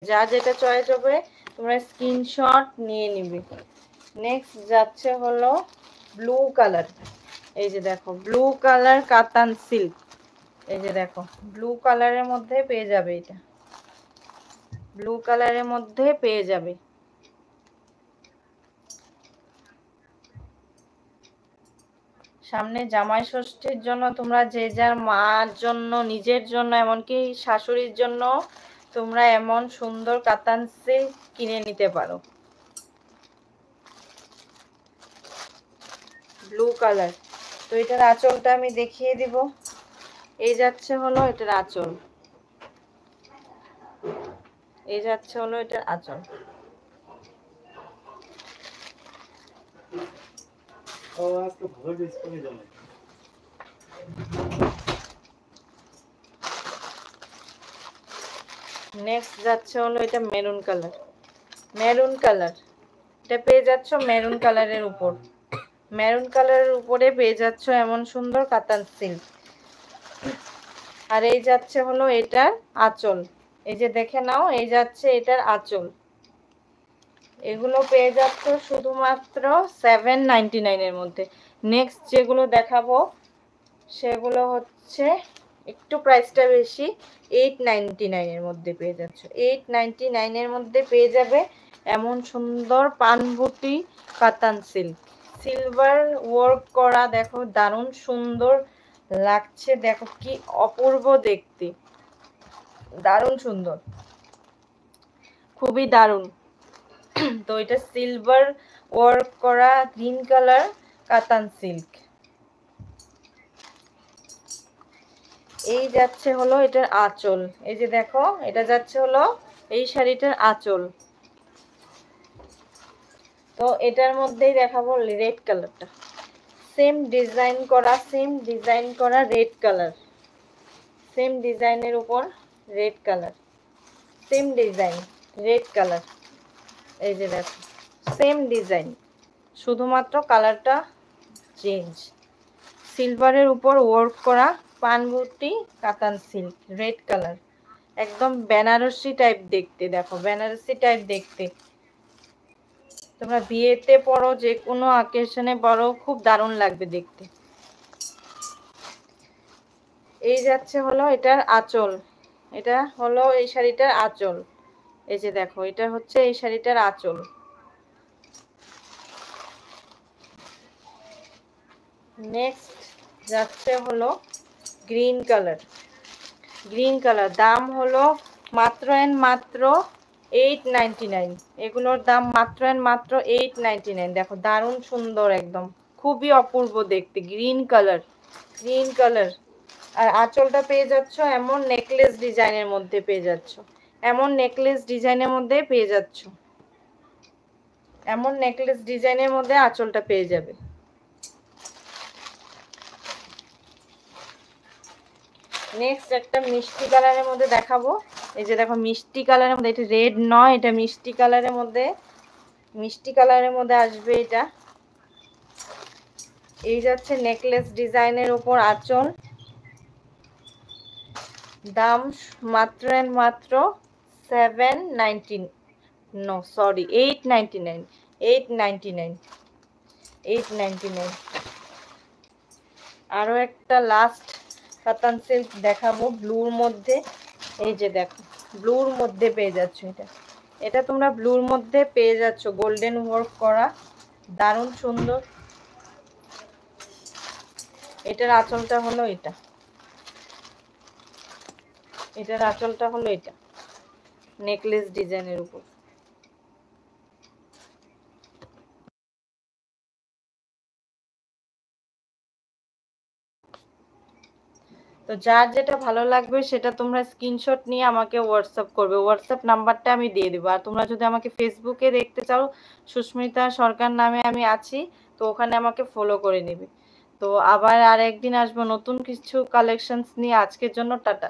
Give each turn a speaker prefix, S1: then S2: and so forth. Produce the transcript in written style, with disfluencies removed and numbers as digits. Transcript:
S1: যা যেটা চয়েস হবে তোমরা স্ক্রিনশট নিয়ে নিবে। নেক্সট যাচ্ছে হলো ব্লু কালার। এই যে দেখো ব্লু কালার কাতান সিল্ক। এই যে দেখো ব্লু কালারের মধ্যে পেয়ে যাবে, এটা ব্লু কালারের মধ্যে পেয়ে যাবে। সামনে জামাই ষষ্ঠীর জন্য তোমরা যে যার মার জন্য, নিজের জন্য, এমনকি শাশুড়ির জন্য তোমরা এমন সুন্দর কাতান সিল্ক কিনে নিতে পারো। Blue colour. তো এটার আঁচলটা আমি দেখিয়ে দিব। এই যাচ্ছে হলো এটার আঁচল, এই যাচ্ছে হলো এটার আঁচল। নেক্সট যাচ্ছে হলো এটা মেরুন কালার। মেরুন কালার এটা পেয়ে যাচ্ছ মেরুন কালারের উপর, মেরুন কালারের উপরে পেয়ে যাচ্ছ এমন সুন্দর কাতান সিল্ক। আর এই যাচ্ছে হলো এটার আঁচল, এই যে দেখে নাও, এই যাচ্ছে এটার আঁচল। এগুলো পেয়ে যাচ্ছ শুধুমাত্র 799 এর মধ্যে। নেক্সট যেগুলো দেখাবো সেগুলো হচ্ছে একটু প্রাইসটা বেশি, 899 এর মধ্যে পেয়ে যাচ্ছ। 899 এর মধ্যে পেয়ে যাবে এমন সুন্দর পানবুটি কাতান সিল্ক, সিলভার ওয়ার্ক করা। দেখো দারুণ সুন্দর লাগছে, দেখো কি অপূর্ব দেখতে, দারুণ সুন্দর, খুবই দারুণ। তো এটা সিলভার ওয়ার্ক করা গ্রিন কালার কাতান সিল্ক। এই যাচ্ছে হলো এটার আঁচল, এই যে দেখো এটা যাচ্ছে হলো এই শাড়িটার আঁচল। তো এটার মধ্যেই দেখাবো রেড কালারটা, সেম ডিজাইন করা, সেম ডিজাইন করা রেড কালার, সেম ডিজাইনের উপর red colour, same design red colour. এই যে দেখো সেম ডিজাইন, শুধুমাত্র কালারটা চেঞ্জ। সিলভারের উপর ওয়ার্ক করা পানবুটি কাতান সিল্ক, রেড কালার, একদম বেনারসি টাইপ দেখতে। দেখো বেনারসি টাইপ দেখতে, তোমরা বিয়েতে পরো, যে কোনো অকেশনে পরো, খুব দারুণ লাগবে দেখতে। এই যাচ্ছে হলো এটার আঁচল, এটা হলো এই শাড়িটার আঁচল। এই যে দেখো এটা হচ্ছে এই শাড়িটার আঁচল। নেক্সট যাচ্ছে হলো গ্রিন কালার। গ্রিন কালার দাম হলো মাত্র এন্ড মাত্র 899। এগুলোর দাম মাত্র এন্ড মাত্র 899। দেখো দারুণ সুন্দর, একদম খুবই অপূর্ব দেখতে, গ্রিন কালার, গ্রিন কালার। আর আঁচলটা পেয়ে যাচ্ছ এমন নেকলেস ডিজাইনের মধ্যে পেয়ে যাচ্ছ, এমন নেকলেস ডিজাইনের মধ্যে পেয়ে যাচ্ছ, এমন নেকলেস ডিজাইনের মধ্যে আঁচলটা পেয়ে যাবে। নেক্সট একটা মিষ্টি কালারের মধ্যে দেখাবো। এই যে দেখো মিষ্টি কালারের মধ্যে, এটা রেড নয়, এটা মিষ্টি কালারের মধ্যে, মিষ্টি কালারের মধ্যে আসবে এটা। এই যাচ্ছে নেকলেস ডিজাইনের উপর আঁচল। দাম মাত্র এন্ড মাত্র 799, নো সরি 899, 899, 899। আরো একটা লাস্ট কাতান সিল্ক দেখাবো ব্লুর মধ্যে। এই যে দেখো ব্লুর মধ্যে পেয়ে যাচ্ছ এটা, এটা তোমরা ব্লুর মধ্যে পেয়ে যাচ্ছ, গোল্ডেন ওয়ার্ক করা, দারুণ সুন্দর। এটার আঁচলটা হলো এটা, এটার আঁচলটা হলো এটা, নেকলেস ডিজাইনের উপর। তো যার যেটা ভালো লাগবে সেটা তোমরা স্ক্রিনশট নিয়ে আমাকে হোয়াটসঅ্যাপ করবে, হোয়াটসঅ্যাপ নাম্বারটা আমি দিয়ে দেবো। আর তোমরা যদি আমাকে ফেসবুকে দেখতে চাও, সুস্মিতা সরকার নামে আমি আছি, তো ওখানে আমাকে ফলো করে নেবে। তো আবার আর একদিন আসবো নতুন কিছু কালেকশনস নিয়ে। আজকের জন্য টাটা।